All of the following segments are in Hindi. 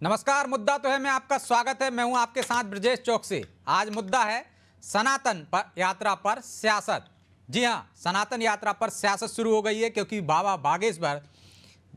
नमस्कार। मुद्दा तो है मैं आपका स्वागत है। मैं हूं आपके साथ ब्रजेश चौकसी। आज मुद्दा है सनातन यात्रा पर सियासत। जी हां, सनातन यात्रा पर सियासत शुरू हो गई है क्योंकि बाबा बागेश्वर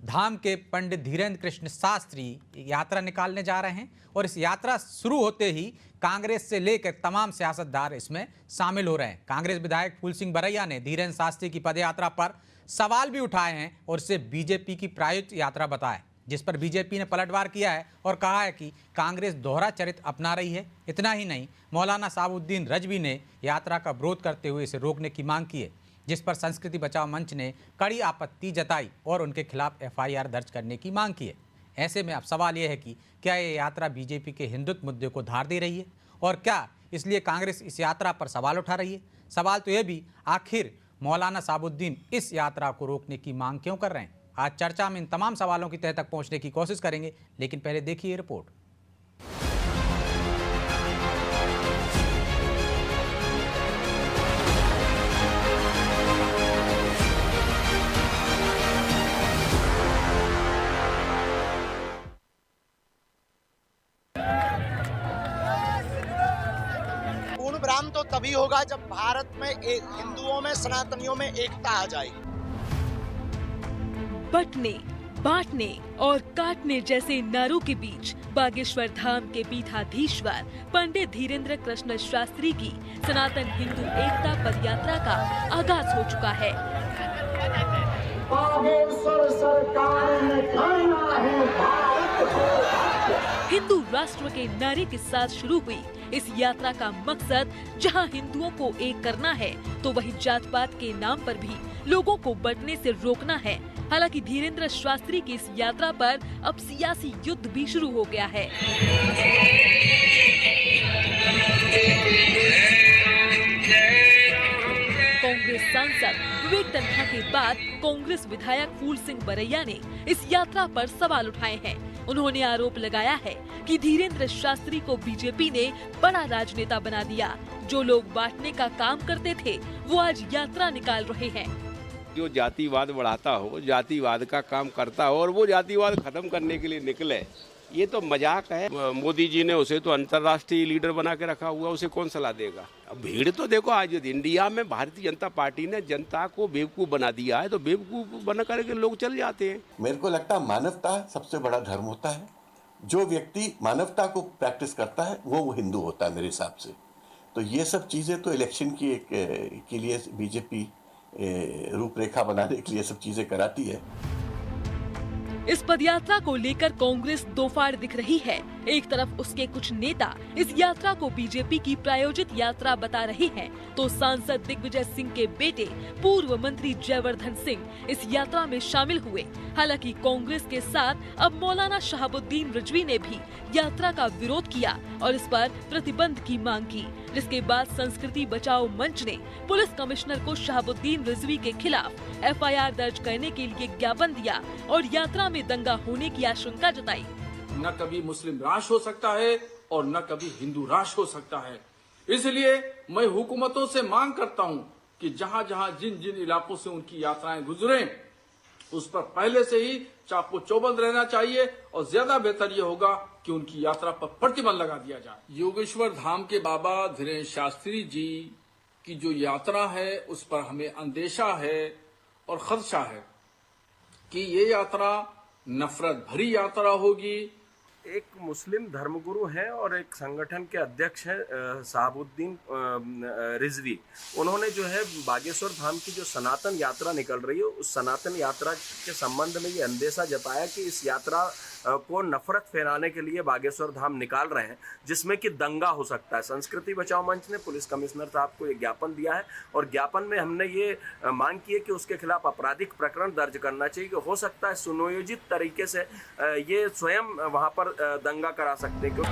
धाम के पंडित धीरेन्द्र कृष्ण शास्त्री यात्रा निकालने जा रहे हैं और इस यात्रा शुरू होते ही कांग्रेस से लेकर तमाम सियासतदार इसमें शामिल हो रहे हैं। कांग्रेस विधायक फूल सिंह बरैया ने धीरेन्द्र शास्त्री की पदयात्रा पर सवाल भी उठाए हैं और इसे बीजेपी की प्रायोजित यात्रा बताया, जिस पर बीजेपी ने पलटवार किया है और कहा है कि कांग्रेस दोहरा चरित्र अपना रही है। इतना ही नहीं, मौलाना शहाबुद्दीन रजवी ने यात्रा का विरोध करते हुए इसे रोकने की मांग की है, जिस पर संस्कृति बचाओ मंच ने कड़ी आपत्ति जताई और उनके खिलाफ एफआईआर दर्ज करने की मांग की है। ऐसे में अब सवाल यह है कि क्या ये यात्रा बीजेपी के हिंदुत्व मुद्दे को धार दे रही है और क्या इसलिए कांग्रेस इस यात्रा पर सवाल उठा रही है। सवाल तो यह भी, आखिर मौलाना शहाबुद्दीन इस यात्रा को रोकने की मांग क्यों कर रहे हैं। आज चर्चा में इन तमाम सवालों की तह तक पहुंचने की कोशिश करेंगे, लेकिन पहले देखिए ये रिपोर्ट। पूर्ण विराम तो तभी होगा जब भारत में हिंदुओं में, सनातनियों में एकता आ जाएगी। बंटने, बांटने और काटने जैसे नारों के बीच बागेश्वर धाम के पीठाधीश्वर पंडित धीरेन्द्र कृष्ण शास्त्री की सनातन हिंदू एकता पदयात्रा का आगाज हो चुका है। बागेश्वर सरकार ने कहना है भारत को। हिंदू राष्ट्र के नारे के साथ शुरू हुई इस यात्रा का मकसद जहां हिंदुओं को एक करना है, तो वहीं जात पात के नाम पर भी लोगों को बंटने से रोकना है। हालांकि धीरेन्द्र शास्त्री की इस यात्रा पर अब सियासी युद्ध भी शुरू हो गया है। कांग्रेस सांसद विवेक तन्खा के बाद कांग्रेस विधायक फूल सिंह बरैया ने इस यात्रा पर सवाल उठाए हैं। उन्होंने आरोप लगाया है कि धीरेन्द्र शास्त्री को बीजेपी ने बड़ा राजनेता बना दिया। जो लोग बांटने का काम करते थे वो आज यात्रा निकाल रहे हैं। जो जातिवाद बढ़ाता हो, जातिवाद का काम करता हो और वो जातिवाद खत्म करने के लिए निकले, ये तो मजाक है। मोदी जी ने उसे तो अंतर्राष्ट्रीय लीडर बना के रखा हुआ, उसे कौन सलाह देगा। अब भीड़ तो देखो, आज इंडिया में भारतीय जनता पार्टी ने जनता को बेवकूफ बना दिया है, तो बेवकूफ बना करके लोग चल जाते हैं। मेरे को लगता है मानवता सबसे बड़ा धर्म होता है। जो व्यक्ति मानवता को प्रैक्टिस करता है वो हिंदू होता है मेरे हिसाब से। तो ये सब चीजें तो इलेक्शन के लिए बीजेपी रूपरेखा बनाने के लिए सब चीजें कराती है। इस पदयात्रा को लेकर कांग्रेस दो फाड़ दिख रही है। एक तरफ उसके कुछ नेता इस यात्रा को बीजेपी की प्रायोजित यात्रा बता रहे हैं, तो सांसद दिग्विजय सिंह के बेटे पूर्व मंत्री जयवर्धन सिंह इस यात्रा में शामिल हुए। हालांकि कांग्रेस के साथ अब मौलाना शहाबुद्दीन रजवी ने भी यात्रा का विरोध किया और इस पर प्रतिबंध की मांग की, जिसके बाद संस्कृति बचाओ मंच ने पुलिस कमिश्नर को शहाबुद्दीन रजवी के खिलाफ एफआईआर दर्ज करने के लिए ज्ञापन दिया और यात्रा में दंगा होने की आशंका जताई। न कभी मुस्लिम राष्ट्र हो सकता है और न कभी हिंदू राष्ट्र हो सकता है। इसलिए मैं हुकूमतों से मांग करता हूं कि जहां जहां जिन जिन इलाकों से उनकी यात्राएं गुजरे, उस पर पहले से ही चाको चौबंद रहना चाहिए और ज्यादा बेहतर ये होगा कि उनकी यात्रा पर प्रतिबंध लगा दिया जाए। योगेश्वर धाम के बाबा धीरेन्द्र शास्त्री जी की जो यात्रा है, उस पर हमें अंदेशा है और खदशा है कि ये यात्रा नफरत भरी यात्रा होगी। एक मुस्लिम धर्मगुरु हैं और एक संगठन के अध्यक्ष हैं शहाबुद्दीन रिजवी। उन्होंने जो है बागेश्वर धाम की जो सनातन यात्रा निकल रही है, उस सनातन यात्रा के संबंध में ये अंदेशा जताया कि इस यात्रा को नफरत फैलाने के लिए बागेश्वर धाम निकाल रहे हैं, जिसमें कि दंगा हो सकता है। संस्कृति बचाओ मंच ने पुलिस कमिश्नर साहब को एक ज्ञापन दिया है और ज्ञापन में हमने ये मांग की है कि उसके खिलाफ आपराधिक प्रकरण दर्ज करना चाहिए कि हो सकता है सुनियोजित तरीके से ये स्वयं वहां पर दंगा करा सकते हैं।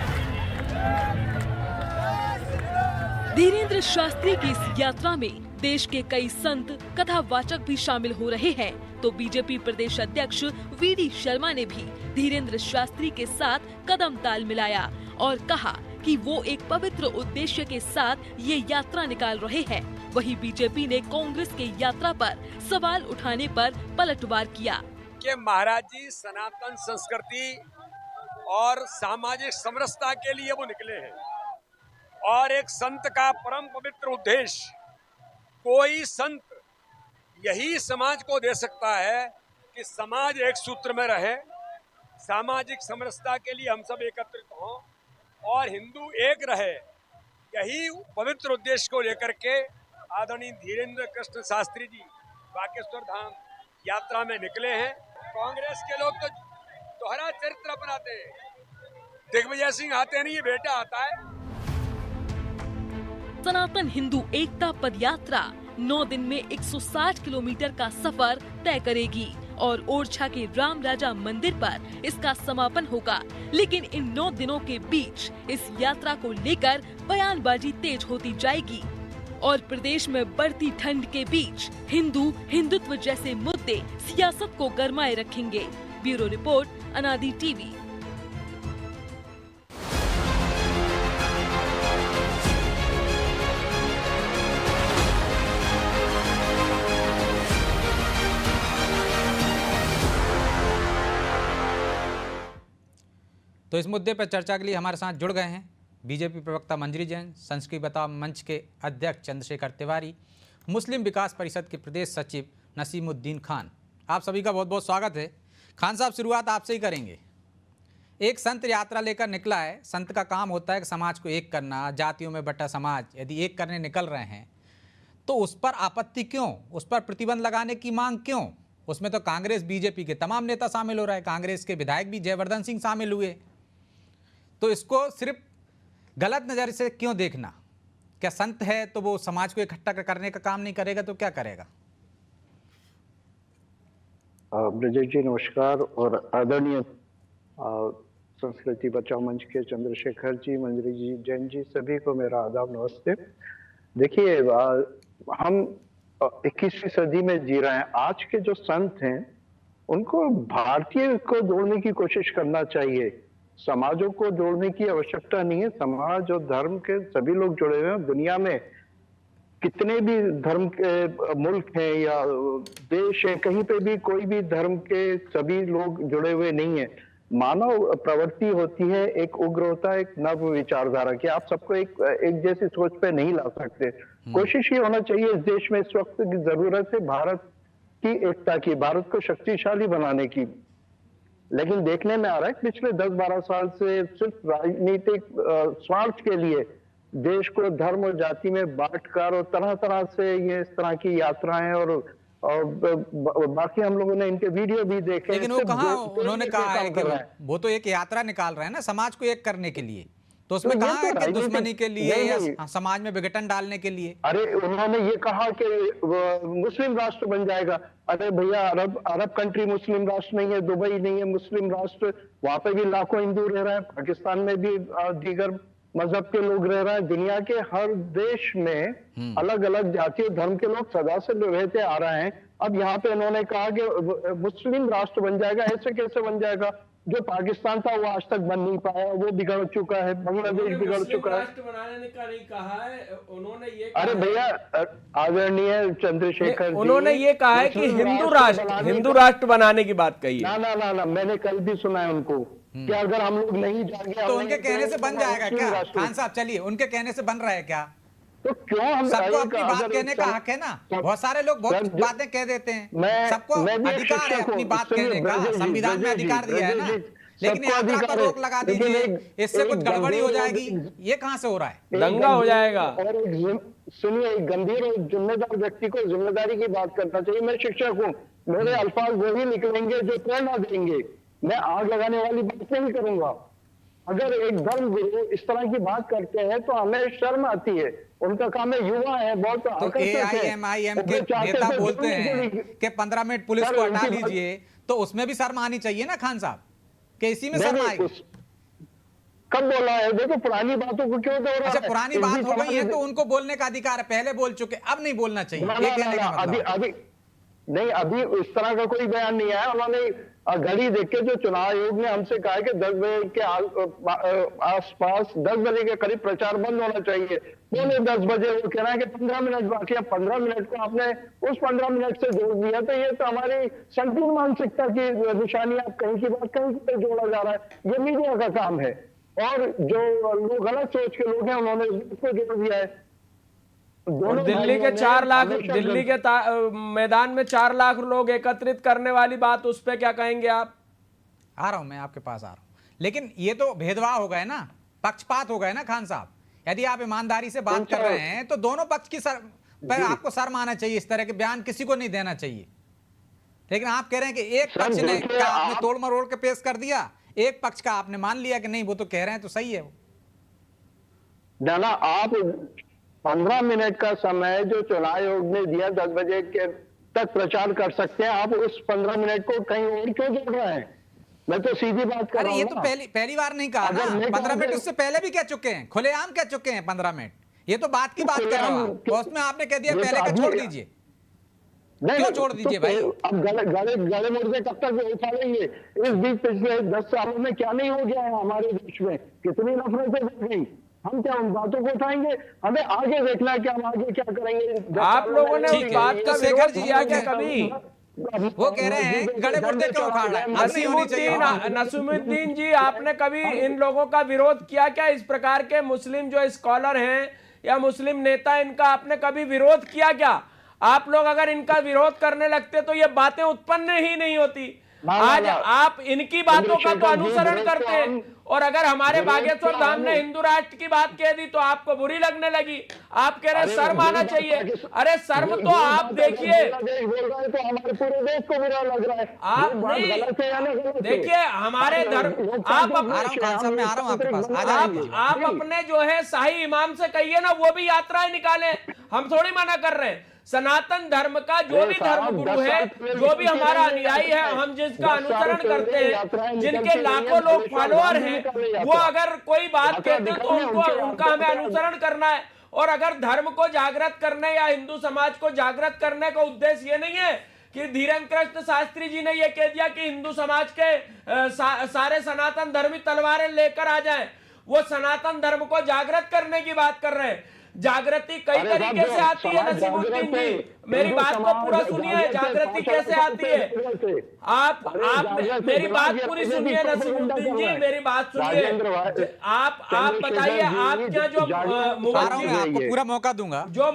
धीरेन्द्र शास्त्री की इस यात्रा में देश के कई संत कथावाचक भी शामिल हो रहे हैं, तो बीजेपी प्रदेश अध्यक्ष वीडी शर्मा ने भी धीरेन्द्र शास्त्री के साथ कदम ताल मिलाया और कहा कि वो एक पवित्र उद्देश्य के साथ ये यात्रा निकाल रहे हैं। वहीं बीजेपी ने कांग्रेस के यात्रा पर सवाल उठाने पर पलटवार किया कि महाराज जी सनातन संस्कृति और सामाजिक समरसता के लिए वो निकले हैं। और एक संत का परम पवित्र उद्देश्य, कोई संत यही समाज को दे सकता है कि समाज एक सूत्र में रहे, सामाजिक समरसता के लिए हम सब एकत्रित हों और हिंदू एक रहे। यही पवित्र उद्देश्य को लेकर के आदरणीय धीरेन्द्र कृष्ण शास्त्री जी बागेश्वर धाम यात्रा में निकले हैं। कांग्रेस के लोग तो दोहरा चरित्र अपनाते हैं। दिग्विजय सिंह आते नहीं, ये बेटा आता है। सनातन हिंदू एकता पद यात्रा 9 दिन में 160 किलोमीटर का सफर तय करेगी और ओरछा के राम राजा मंदिर पर इसका समापन होगा। लेकिन इन 9 दिनों के बीच इस यात्रा को लेकर बयानबाजी तेज होती जाएगी और प्रदेश में बढ़ती ठंड के बीच हिंदुत्व जैसे मुद्दे सियासत को गरमाए रखेंगे। ब्यूरो रिपोर्ट, अनादि टीवी। तो इस मुद्दे पर चर्चा के लिए हमारे साथ जुड़ गए हैं बीजेपी प्रवक्ता मंजरी जैन, संस्कृति बचाओ मंच के अध्यक्ष चंद्रशेखर तिवारी, मुस्लिम विकास परिषद के प्रदेश सचिव नसीमुद्दीन खान। आप सभी का बहुत बहुत स्वागत है। खान साहब, शुरुआत आपसे ही करेंगे। एक संत यात्रा लेकर निकला है। संत का काम होता है कि समाज को एक करना। जातियों में बटा समाज यदि एक करने निकल रहे हैं तो उस पर आपत्ति क्यों, उस पर प्रतिबंध लगाने की मांग क्यों? उसमें तो कांग्रेस बीजेपी के तमाम नेता शामिल हो रहे हैं, कांग्रेस के विधायक भी जयवर्धन सिंह शामिल हुए। तो इसको सिर्फ गलत नज़र से क्यों देखना? क्या संत है तो वो समाज को इकट्ठा करने का काम नहीं करेगा तो क्या करेगा? ब्रजेश जी नमस्कार, और आदरणीय संस्कृति बचाओ मंच के चंद्रशेखर जी, मंजरी जी, जैन जी, सभी को मेरा आदाब नमस्ते। देखिए, हम 21वीं सदी में जी रहे हैं। आज के जो संत हैं उनको भारतीय को जोड़ने की कोशिश करना चाहिए, समाजों को जोड़ने की आवश्यकता नहीं है। समाज और धर्म के सभी लोग जुड़े हुए हैं। दुनिया में कितने भी धर्म के मुल्क हैं या देश है, कहीं पे भी कोई भी धर्म के सभी लोग जुड़े हुए नहीं है। मानव प्रवृत्ति होती है, एक उग्र होता है, एक नव विचारधारा की। आप सबको एक जैसी सोच पे नहीं ला सकते। कोशिश ये होना चाहिए इस देश में इस वक्त की जरूरत है भारत की एकता की, भारत को शक्तिशाली बनाने की। लेकिन देखने में आ रहा है पिछले 10-12 साल से सिर्फ राजनीतिक स्वार्थ के लिए देश को धर्म और जाति में बांटकर और तरह तरह से ये इस तरह की यात्राएं और बाकी हम लोगों ने इनके वीडियो भी देखे। लेकिन वो कहाँ उन्होंने कहा है कि वो तो एक यात्रा निकाल रहे हैं ना समाज को एक करने के लिए, तो उसमें कहा है कि दुश्मनी के लिए या समाज में विघटन डालने के लिए? अरे उन्होंने ये कहा कि मुस्लिम राष्ट्र बन जाएगा। अरे भैया, अरब कंट्री मुस्लिम राष्ट्र नहीं है, दुबई नहीं है मुस्लिम राष्ट्र, वहां पे भी लाखों हिंदू रह रहे हैं, पाकिस्तान में भी दीगर मजहब के लोग रह रहे हैं। दुनिया के हर देश में अलग अलग जाति और धर्म के लोग सदा से रहते आ रहे हैं। अब यहाँ पे इन्होंने कहा कि मुस्लिम राष्ट्र बन जाएगा। ऐसे कैसे बन जाएगा? जो पाकिस्तान था वो आज तक बन नहीं पाया, वो बिगड़ चुका है, बांग्लादेश बिगड़ चुका है। राष्ट्र बनाने का नहीं कहा है उन्होंने, ये अरे भैया आदरणीय चंद्रशेखर, उन्होंने ये कहा है कि हिंदू राष्ट्र बनाने की बात कही है। ना, मैंने कल भी सुना है उनको कि अगर हम लोग नहीं जाएंगे तो उनके कहने से बन जाएगा क्या? खान साहब चलिए, उनके कहने से बन रहा है क्या? तो क्यों हम सबको अपनी बात कहने का हक है ना। बहुत सारे लोग बहुत बातें कह देते हैं, सबको अधिकार है अपनी बात कहने का, संविधान में अधिकार दिया है ना। लेकिन यात्रा पर रोक लगा दीजिए, इससे कुछ गड़बड़ी हो जाएगी, ये कहाँ से हो रहा है? दंगा हो जाएगा। और सुनिए, एक गंभीर और जिम्मेदार व्यक्ति को जिम्मेदारी की बात करना चाहिए। मैं शिक्षक हूँ, मेरे अल्फाज वही निकलेंगे जो प्रेरणा देंगे। मैं आग लगाने वाली बात नहीं करूंगा। अगर एक धर्म गुरु इस तरह की बात करते हैं तो हमें शर्म आती है। उनका काम है, युवा है, बहुत तो AIMIM के नेता बोलते हैं कि 15 मिनट पुलिस को हटा लीजिए, तो उसमें भी शर्म आनी चाहिए ना खान साहब, कि इसी में शर्म आएगी। कब बोला है? देखो पुरानी बातों को क्यों दोहरा? अच्छा, पुरानी बात हो गई है तो उनको बोलने का अधिकार है, पहले बोल चुके, अब नहीं बोलना चाहिए, ये कहने का मतलब। अभी इस तरह का कोई बयान नहीं आया। उन्होंने घड़ी देख के जो चुनाव आयोग ने हमसे कहा कि 10 बजे के आसपास 10 बजे के करीब प्रचार बंद होना चाहिए। 9:45 बजे वो कह रहा है कि 15 मिनट बाकी है। 15 मिनट को आपने उस 15 मिनट से जोड़ दिया, तो ये तो हमारी संकीर्ण मानसिकता की निशानी। आप कहीं की बात कहीं पर जोड़ा जा रहा है, ये मीडिया का काम है। और जो लोग गलत सोच के लोग हैं उन्होंने इसको जोड़ दिया है। और दिल्ली के 4 लाख, दिल्ली के मैदान में 4 लाख लोग एकत्रित करने वाली बात, उस पर क्या कहेंगे आप? आ रहा हूं, मैं आपके पास आ रहा हूं। लेकिन ये तो भेदभाव हो गए ना, पक्षपात हो गए ना खान साहब। यदि आप ईमानदारी से बात कर रहे हैं तो दोनों पक्ष की सर पर आपको शर्म आना चाहिए। इस तरह के बयान किसी को नहीं देना चाहिए। लेकिन आप कह रहे हैं कि एक पक्ष ने का आपने तोड़ मरोड़ के पेश कर दिया, एक पक्ष का आपने मान लिया कि नहीं वो तो कह रहे हैं तो सही है वो। ना आप 15 मिनट का समय जो चुनाव आयोग ने दिया 10 बजे के तक प्रचार कर सकते हैं, आप उस 15 मिनट को कहीं और क्यों जोड़ रहे हैं? मैं तो सीधी बात कर रहा हूं। ये तो पहली बार नहीं कहा ना। 15 मिनट उससे पहले भी कह चुके हैं, खुलेआम कह चुके हैं 15 मिनट। ये तो बात की बात कर रहा हूं। तो उसमें आपने कह दिया पहले का छोड़ दीजिए। क्यों छोड़ दीजिए भाई? अब गले मुर्दे कब तक उछालेंगे? इस बीच पिछले 10 सालों में क्या नहीं हो गया है हमारे देश में, कितनी नफरतें बढ़ गई। हम क्या उन बातों को उठाएंगे? हमें आगे देखना है कि हम आगे क्या करेंगे। आप लोगों ने उस बात का विरोध किया क्या कभी? वो कह रहे हैं गले मुर्दे क्यों उखाड़ रहे हैं? नसीमुद्दीन जी, आपने कभी इन लोगों का विरोध किया क्या? इस प्रकार के मुस्लिम जो स्कॉलर हैं या मुस्लिम नेता, इनका आपने कभी विरोध किया क्या? आप लोग अगर इनका विरोध करने लगते तो ये बातें उत्पन्न ही नहीं होती। आज आप इनकी बातों का तो अनुसरण करते हैं, और अगर हमारे बागेश्वर धाम ने हिंदू राष्ट्र की बात कह दी तो आपको बुरी लगने लगी। आप कह रहे शर्म आना चाहिए। अरे शर्म तो आप देखिए, पूरे देश को बुरा लग रहा है। आप नहीं देखिए हमारे धर्म, आप अपने जो है शाही इमाम से कहिए ना, वो भी यात्राएं निकालें। हम थोड़ी मना कर रहे हैं। सनातन धर्म का जो भी धर्म गुरु है, जो भी हमारा अनुयायी है, हम जिसका अनुसरण करते हैं, जिनके लाखों लोग फॉलोअर हैं, वो अगर कोई बात कहते हैं तो उनका हमें अनुसरण करना है। और अगर धर्म को जागृत करने या हिंदू समाज को जागृत करने का उद्देश्य ये नहीं है कि धीरेन्द्र कृष्ण शास्त्री जी ने ये कह दिया कि हिंदू समाज के सारे सनातन धर्मी तलवारें लेकर आ जाएं। वो सनातन धर्म को जागृत करने की बात कर रहे हैं। जागृति कई तरीके से आती है नसीमुद्दीन जी, मेरी बात को पूरा सुनिए। जागृति कैसे आती है? आप मेरी बात पूरी सुनिए नसीमुद्दीन जी, मेरी बात सुनिए। आप बताइए, आप क्या जो आपको पूरा मौका दूंगा, जो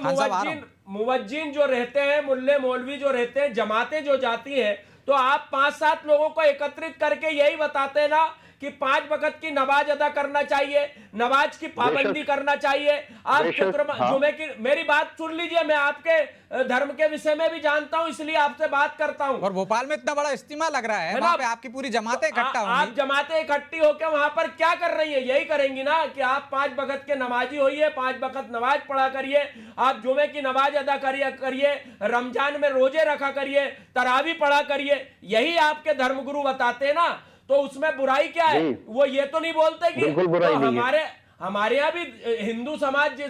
मुवज्जिन जो रहते हैं, मुल्ले मौलवी जो रहते हैं, जमातें जो जाती हैं, तो आप 5-7 लोगों को एकत्रित करके यही बताते हैं ना कि 5 वक्त की नमाज अदा करना चाहिए, नमाज की पाबंदी करना चाहिए। आप जुमे की, मेरी बात सुन लीजिए, मैं आपके धर्म के विषय में भी जानता हूं, इसलिए आपसे बात करता हूं। और भोपाल में इतना बड़ा इज्तिमा लग रहा है, वहां पे आपकी पूरी जमातें इकट्ठा होंगी। आप जमातें इकट्ठी होकर वहां पर क्या कर रही है? यही करेंगी ना कि आप 5 वक्त के नमाजी होइए, 5 वक्त नमाज पढ़ा करिए, आप जुमे की नमाज अदा करिए, रमजान में रोजे रखा करिए, तरावी पढ़ा करिए। यही आपके धर्मगुरु बताते हैं ना, तो उसमें बुराई क्या है? वो ये तो नहीं बोलते कि तो हमारे यहाँ भी हिंदू समाज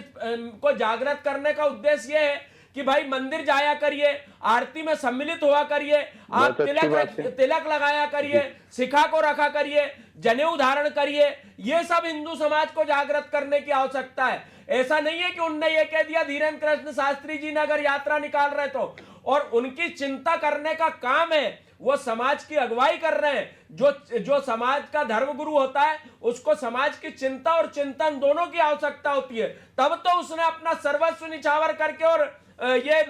को जागृत करने का उद्देश्य ये है कि भाई मंदिर जाया करिए, आरती में सम्मिलित हुआ करिए, आप तिलक लगाया करिए, शिखा को रखा करिए, जनेऊ धारण करिए। ये सब हिंदू समाज को जागृत करने की आवश्यकता है। ऐसा नहीं है कि उनने ये कह दिया धीरेन्द्र कृष्ण शास्त्री जी ने अगर यात्रा निकाल रहे तो, और उनकी चिंता करने का काम है, वो समाज की अगुवाई कर रहे हैं। जो समाज का धर्मगुरु होता है उसको समाज की चिंता और चिंतन दोनों की आवश्यकता होती है। तब तो उसने अपना सर्वस्व निछावर करके और ये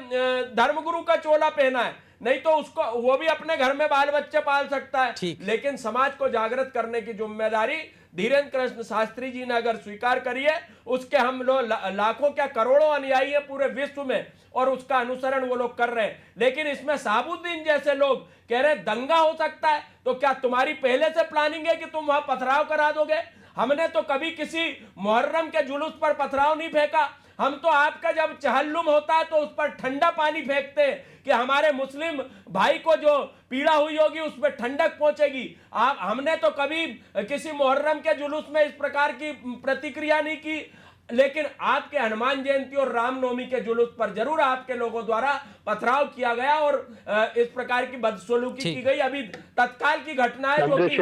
धर्मगुरु का चोला पहना है, नहीं तो उसको वो भी अपने घर में बाल बच्चे पाल सकता है। लेकिन समाज को जागृत करने की जिम्मेदारी धीरेन्द्र कृष्ण शास्त्री जी ने अगर स्वीकार करी है, उसके हम लोग लाखों क्या करोड़ों अनुयायी है पूरे विश्व में, और उसका अनुसरण वो लोग कर रहे हैं। लेकिन इसमें शहाबुद्दीन जैसे लोग कह रहे दंगा हो सकता है, तो क्या तुम्हारी पहले से प्लानिंग है कि तुम वहां पथराव करा दोगे? हमने तो कभी किसी मुहर्रम के जुलूस पर पथराव नहीं फेंका। हम तो आपका जब चहल्लुम होता है तो उस पर ठंडा पानी फेंकते हैं कि हमारे मुस्लिम भाई को जो पीड़ा हुई होगी उस पर ठंडक पहुंचेगी। हमने तो कभी किसी मुहर्रम के जुलूस में इस प्रकार की प्रतिक्रिया नहीं की। लेकिन आपके हनुमान जयंती और रामनवमी के जुलूस पर जरूर आपके लोगों द्वारा पथराव किया गया और इस प्रकार की बदसलूकी की गई। अभी तत्काल की घटना है जो कि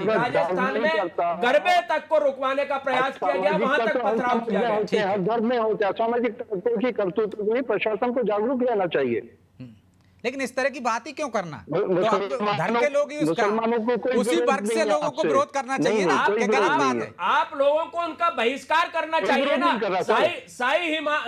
राजस्थान में गरबे तक को रुकवाने का प्रयास किया गया, वहां तक पथराव किया गया। हर धर्म में होता है, सामाजिक तत्वों की करतूतों के लिए प्रशासन को जागरूक रहना चाहिए। लेकिन इस तरह की बात ही क्यों करना? तो अब धर्म के लोग ही उसी वर्ग से लोगों को विरोध करना चाहिए ना, गलत बात है। आप लोगों को उनका बहिष्कार करना चाहिए ना।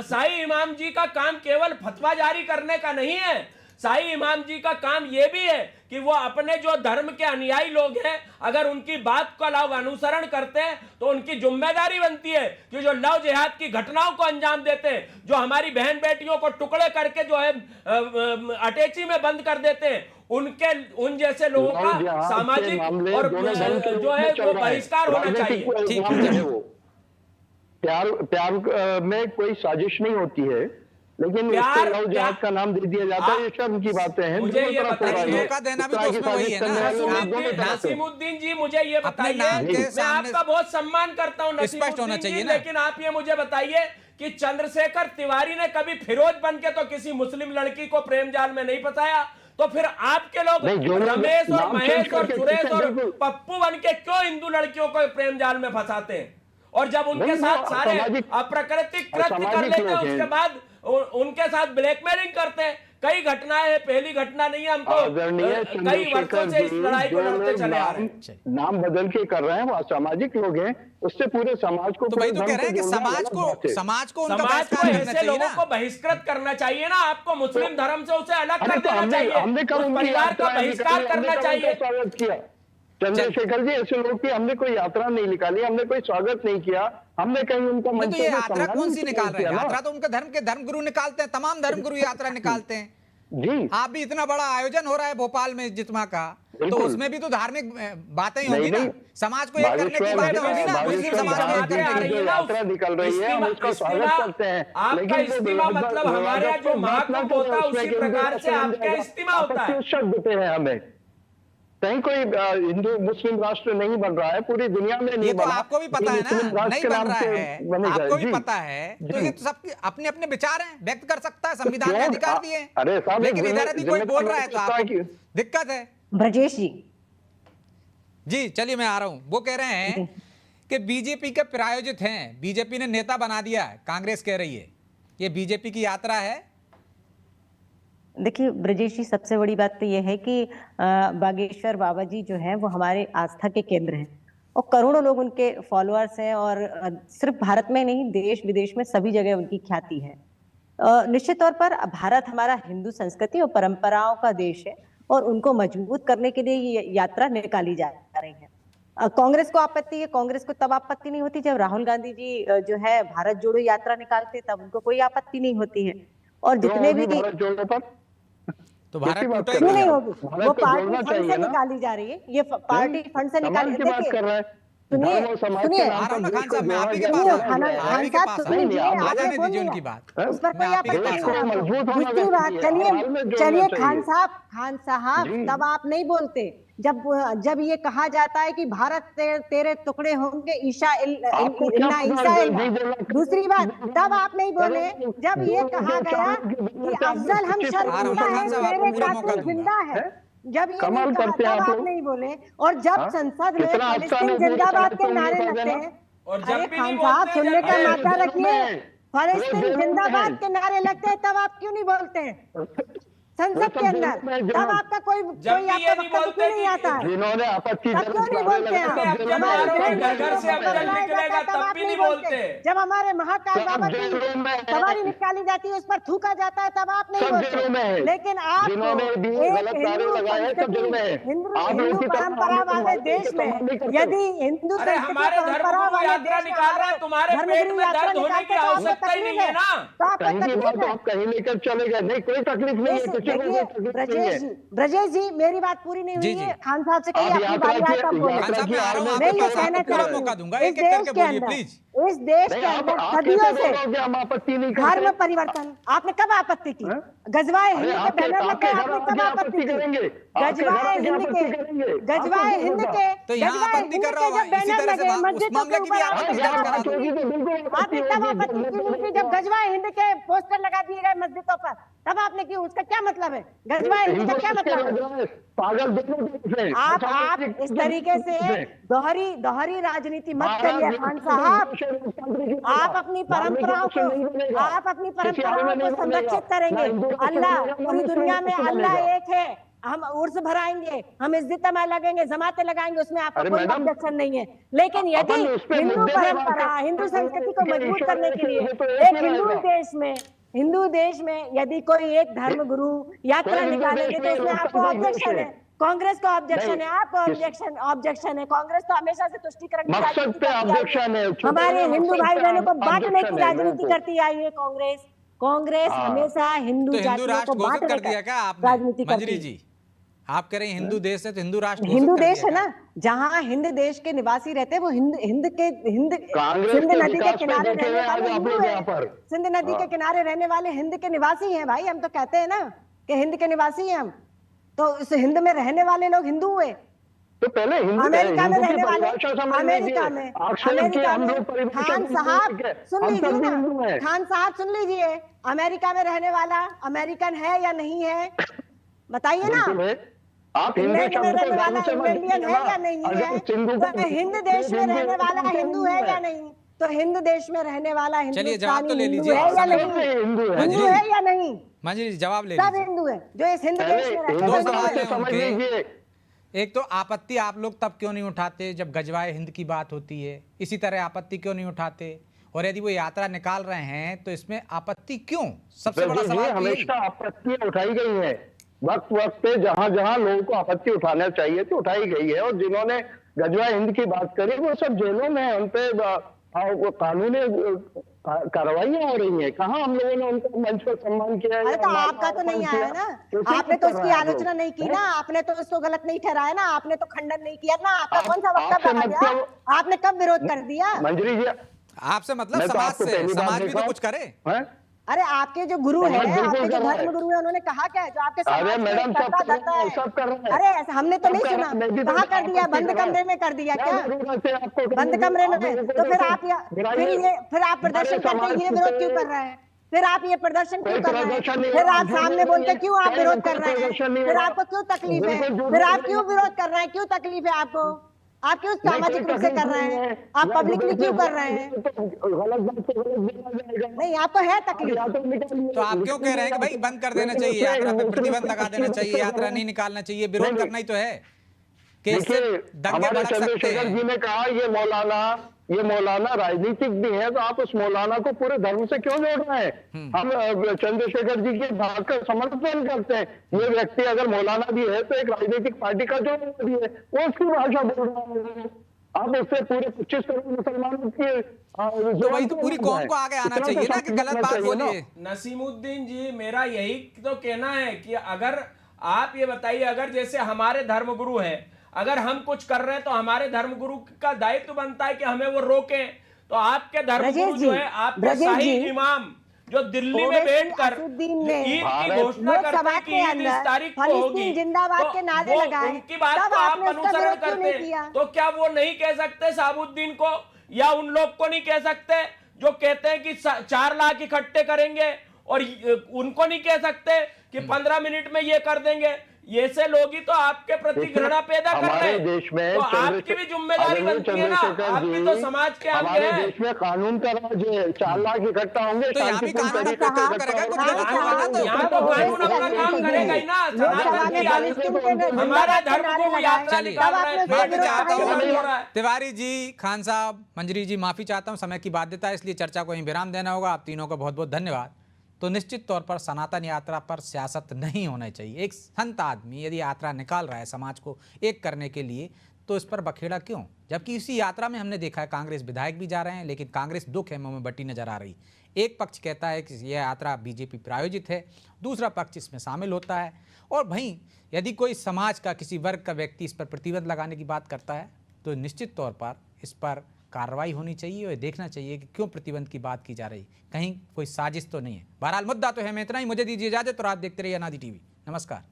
साई इमाम जी का काम केवल फतवा जारी करने का नहीं है, साई इमाम जी का काम यह भी है कि वो अपने जो धर्म के अनुयायी लोग हैं अगर उनकी बात का लोग अनुसरण करते हैं तो उनकी जिम्मेदारी बनती है कि जो लव जिहाद की घटनाओं को अंजाम देते हैं, जो हमारी बहन बेटियों को टुकड़े करके जो है अटैची में बंद कर देते हैं, उन जैसे लोगों का सामाजिक और जो है वो बहिष्कार होना चाहिए। प्यार में कोई साजिश नहीं होती है, लेकिन लव जिहाद का नाम दे दिया जाता है, ये शर्म की बातें हैं। मुझे ये बताइए, धोखा देना भी तो उसमें वही है ना। नसीमुद्दीन जी मुझे ये बताइए, मैं आपका बहुत सम्मान करता हूँ नसीमुद्दीन जी, लेकिन आप ये मुझे बताइए कि चंद्रशेखर तिवारी ने कभी फिरोज बन के तो किसी मुस्लिम लड़की को प्रेम जाल में नहीं फंसाया, तो फिर आपके लोग रमेश और महेश और सुरेश और पप्पू बन के क्यों हिंदू लड़कियों को प्रेम जाल में फंसाते हैं? और जब उनके साथ सारे अप्राकृतिक कृत्य कर लेते हैं उसके बाद उनके साथ ब्लैकमेलिंग करते हैं। कई घटनाएं हैं, पहली घटना नहीं है, हमको कई वर्षों से इस लड़ाई को लड़ते चले आ रहे हैं। नाम बदल के कर रहे हैं, वो असामाजिक लोग हैं, उससे पूरे समाज को, तो भाई तो कह रहे हैं कि समाज को ऐसे लोगों को बहिष्कृत करना चाहिए ना। आपको मुस्लिम धर्म से उसे अलग कर देना चाहिए, परिवार का बहिष्कार करना चाहिए। स्वागत किया चंद्रशेखर जी, ऐसे लोग की हमने कोई यात्रा नहीं निकाली, हमने कोई स्वागत नहीं किया, हमने कहीं उनका तो ये यात्रा कौन सी निकाल रहे हैं? यात्रा तो उनके धर्म के धर्मगुरु निकालते हैं, तमाम धर्मगुरु यात्रा निकालते हैं जी। आप भी इतना बड़ा आयोजन हो रहा है भोपाल में जितमा का, तो उसमें भी तो धार्मिक बातें होंगी ना, समाज को एक करने की बातें होंगी ना, मुस्लिम समाज को एक करने की यात्रा निकल रही है, हम उसका स्वागत करते हैं। आपका इस्तीमा मतलब हमारे यहाँ जो महाकुंभ होता है उसी प्रकार से आपका इस्तीमा होता है। देते हैं हमें, कहीं कोई हिंदू मुस्लिम राष्ट्र नहीं बन रहा है, पूरी दुनिया में नहीं बना। आपको भी पता है ना, नहीं बन रहा है, आपको भी पता है, तो ये तो सबके अपने अपने विचार हैं, व्यक्त कर सकता है, संविधान में अधिकार दिए हैं, लेकिन इधर यदि कोई बोल रहा है तो आपको दिक्कत है। ब्रजेश जी चलिए मैं आ रहा हूं। वो कह रहे हैं कि बीजेपी के प्रायोजित हैं, बीजेपी ने नेता बना दिया है, कांग्रेस कह रही है ये बीजेपी की यात्रा है। देखिए ब्रजेश जी, सबसे बड़ी बात तो यह है कि बागेश्वर बाबा जी जो हैं वो हमारे आस्था के केंद्र हैं और करोड़ों लोग उनके फॉलोअर्स हैं और सिर्फ भारत में नहीं देश विदेश में सभी जगह उनकी ख्याति है। निश्चित तौर पर भारत हमारा हिंदू संस्कृति और परंपराओं का देश है और उनको मजबूत करने के लिए ये यात्रा निकाली जा रही है। कांग्रेस को आपत्ति है, कांग्रेस को तब आपत्ति नहीं होती जब राहुल गांधी जी जो है भारत जोड़ो यात्रा निकालते, तब उनको कोई आपत्ति नहीं होती है। और जितने भी तो भारत क्यों नहीं होगी, वो पार्टी फंड से निकाली जा रही है, ये पार्टी फंड से निकाली। देखिए सुनिए खान साहब, मैं आप ही के पास उनकी बात उस पर कोई दूसरी बात। चलिए खान साहब तब आप नहीं बोलते जब ये कहा जाता है कि भारत तेरे टुकड़े होंगे ईसा। दूसरी बात तब आप नहीं बोले जब ये कहा गया कि अफजल हम शर्मिंदा है, तेरे कातिल जिंदा है। जब ये नहीं कहा तब आप नहीं बोले, और जब संसद में फलस्तीन जिंदाबाद के नारे लगते हैं, अरे खान साहब सुनने का माता रखिए, फलस्तीन जिंदाबाद के नारे लगते हैं तब आप क्यों नहीं बोलते हैं संसद के अंदर? तब आपका कोई आपका वक्तव्य क्यों नहीं आता है? जिन्होंने आपत्ति तब क्यों नहीं बोलते हैं? जब हमारे महाकाल बाबा की सवारी निकाली जाती है उस पर थूका जाता है तब आप नहीं बोलते। लेकिन आप हिंदू परंपरा वाले देश में यदि हिंदू परंपरा वाले तुम्हारे पेट में दर्द होने की आवश्यकता ही नहीं है ना, आप कहीं लेकर चले गए, नहीं कोई तकलीफ नहीं है। देखिए ब्रजेश जी मेरी बात पूरी नहीं हुई है। खान साहब से कहिए अपनी बारी आए तब बोले। खान साहब मैं आ रहा हूं, मैं ये आपको कहना पूरा चाहती मौका हूँ दूंगा, इस एक एक देश करके के बोलिए अंदर, प्लीज। इस देश के अंदर सदियों से धर्म परिवर्तन आपने कब आपत्ति की? गजवाए हिंद के बैनर लगे आपने कब आपत्ति की? गजवाए हिंद के तो यहाँ आपत्ति कर रहा हूँ, इसी तरह से उस मामले की भी आपत्ति दर्ज करा दो। आपने तब आपत्ति क्यों की जब गजवाए हिंद के पोस्टर लगा दिए गए मस्जिदों पर? तब आपने की, उसका क्या मतलब है? गजवाए हिंद का क्या मतलब है? पागल आप इस तरीके से दोहरी राजनीति मत करिए खान साहब। आप अपनी परंपराओं को संरक्षित करेंगे। अल्लाह, पूरी दुनिया में अल्लाह एक है। हम उर्स भराएंगे, हम इज्तिमा लगेंगे, जमातें लगाएंगे, उसमें आपका कोई ऑब्जेक्शन नहीं है। लेकिन यदि हिंदू परंपरा, हिंदू संस्कृति को मजबूत करने के लिए एक हिंदू देश में यदि कोई एक धर्म गुरु यात्रा निकालेंगे तो इसमें आपको ऑब्जेक्शन है, कांग्रेस को ऑब्जेक्शन है, आपको ऑब्जेक्शन है। कांग्रेस तो हमेशा से तुष्टीकरण की राजनीति करती आई है। हमारे हिंदू भाई बहनों को बांटने की राजनीति करती आई है कांग्रेस हमेशा हिंदू जातियों को बांटने की राजनीति करती है। आप कह रहे हैं हिंदू देश है तो हिंदू राष्ट्र हिंदू देश है ना, जहाँ हिंद देश के निवासी रहते हैं वो सिंध नदी के किनारे रहने वाले हिंदू हैं। सिंध नदी के किनारे रहने वाले हिंद के निवासी हैं भाई। हम तो कहते हैं ना कि हिंद के निवासी हैं हम, तो उस हिंद में रहने वाले लोग हिंदू हुए। तो पहले अमेरिका में रहने वाले, अमेरिका में खान साहब सुन लीजिए ना, खान साहब सुन लीजिए, अमेरिका में रहने वाला अमेरिकन है या नहीं है बताइए ना। आप इंग्लैंड में रहने वाला इंग्लैंडियन है या नहीं है? तो हिंद देश में रहने वाला हिंदू है या नहीं? तो हिंद देश में रहने वाला हिंदुस्तानी हिंदू है या नहीं? हिंदू है या नहीं? मंजरी जी जवाब ले सब हिंदू है जो इस हिंद देश में रहते हैं। एक तो आपत्ति आप लोग तब क्यों नहीं उठाते जब गजवाए हिंद की बात होती है, इसी तरह आपत्ति क्यों नहीं उठाते? और यदि वो यात्रा निकाल रहे हैं तो इसमें आपत्ति क्यों? सबसे बड़ा सवाल हमेशा आपत्तियां उठाई गई है, वक्त वक्त पे जहां जहां लोगों को आपत्ति उठाना चाहिए तो उठाई गई है। और जिन्होंने गजवाए हिंद की बात करी वो सब जेलों में हैं, उन पे कानूनी कार्रवाइयां हो रही है। कहाँ हम लोगों ने उनको मंच पर सम्मान किया है? अरे तो आपका तो नहीं आया ना, आपने तो उसकी आलोचना नहीं की ना, आपने तो उसको गलत नहीं ठहराया ना, आपने तो खंडन नहीं किया ना। आपका कौन सा वक्त बता दिया? आपने कब विरोध कर दिया? मंजरी जी आपसे मतलब समाज भी तो कुछ करे। अरे आपके जो गुरु है, आपके जो धर्म गुरु है, उन्होंने कहा क्या है जो आपके समाज में करता है? सब कर रहे हैं। अरे हमने तो नहीं सुना, कहाँ कर दिया? बंद कमरे में कर दिया क्या? बंद कमरे में? तो फिर आप प्रदर्शन करके ये विरोध क्यों कर रहे हैं? फिर आप ये प्रदर्शन क्यों कर रहे हैं? फिर आप सामने बोल के क्यों आप विरोध कर रहे हैं? फिर आपको क्यों तकलीफ है? फिर आप क्यों विरोध कर रहे हैं? क्यों तकलीफ है आपको? आप क्यों सामाजिक रूप से कर रहे हैं? आप पब्लिकली क्यों कर रहे हैं? नहीं, आपको है तकलीफ तो आप क्यों कह रहे हैं कि भाई बंद कर देना चाहिए, यात्रा पे प्रतिबंध लगा देना चाहिए, यात्रा नहीं निकालना चाहिए, विरोध करना ही तो है कि इससे दंगे भड़क सकते हैं। चंद्रशेखर जी ने कहा ये मौलाना राजनीतिक भी है, तो आप उस मौलाना को पूरे धर्म से क्यों जोड़ रहे हैं? हम चंद्रशेखर जी के भाग का समर्थन करते हैं। ये व्यक्ति अगर मौलाना भी है तो एक राजनीतिक पार्टी का जो भी है वो उसकी भाषा बोल रहा है। आप उससे पूरे 25 करोड़ मुसलमानों की तो भाई तो पूरी कौम को आगे आना चाहिए ना कि गलत बात बोलिए। नसीमुद्दीन जी मेरा यही तो कहना है कि अगर आप ये बताइए, अगर जैसे हमारे धर्मगुरु हैं, अगर हम कुछ कर रहे हैं तो हमारे धर्मगुरु का दायित्व बनता है कि हमें वो रोकें। तो आपके धर्मगुरु जो है, आपके शाही इमाम जो दिल्ली में बैठकर ईद की घोषणा करते हैं कि ईद इस तारीख को होगी, जिंदाबाद के नारे लगाए, उनकी बात को आप अनुसरण करते हैं, तो क्या वो नहीं कह सकते शहाबुद्दीन को, या उन लोग को नहीं कह सकते जो कहते हैं कि 4 लाख इकट्ठे करेंगे, और उनको नहीं कह सकते कि 15 मिनट में ये कर देंगे? ये से लोग ही तो आपके प्रति घृणा पैदा कर रहे हैं। देश में तो आपकी भी जिम्मेदारी बनती है ना, आप भी तो समाज के अंग हैं। देश में कानून का राज है, 4 लाख इकट्ठा होंगे, तो यहाँ भी कानून अपना काम करेगा, कुछ गलत होगा ना तो यहाँ तो कानून अपना काम करेगा ही ना। सनातन की हमारा धर्म गुरु यात्रा निकाल रहे हैं, माफी चाहता हूँ तिवारी जी, खान साहब, मंजरी जी, माफी चाहता हूँ, समय की बाध्यता है इसलिए चर्चा को यहीं विराम देना होगा। आप तीनों का बहुत बहुत धन्यवाद। तो निश्चित तौर पर सनातन यात्रा पर सियासत नहीं होना चाहिए। एक संत आदमी यदि यात्रा निकाल रहा है समाज को एक करने के लिए, तो इस पर बखेड़ा क्यों? जबकि इसी यात्रा में हमने देखा है कांग्रेस विधायक भी जा रहे हैं, लेकिन कांग्रेस दो खेमों में बटी नजर आ रही। एक पक्ष कहता है कि यह यात्रा बीजेपी प्रायोजित है, दूसरा पक्ष इसमें शामिल होता है। और वहीं यदि कोई समाज का किसी वर्ग का व्यक्ति इस पर प्रतिबंध लगाने की बात करता है तो निश्चित तौर पर इस पर कार्रवाई होनी चाहिए और देखना चाहिए कि क्यों प्रतिबंध की बात की जा रही, कहीं कोई साजिश तो नहीं है। बहरहाल मुद्दा तो है। मैं इतना ही, मुझे दीजिए इजाजत और आप देखते रहिए अनादि टीवी। नमस्कार।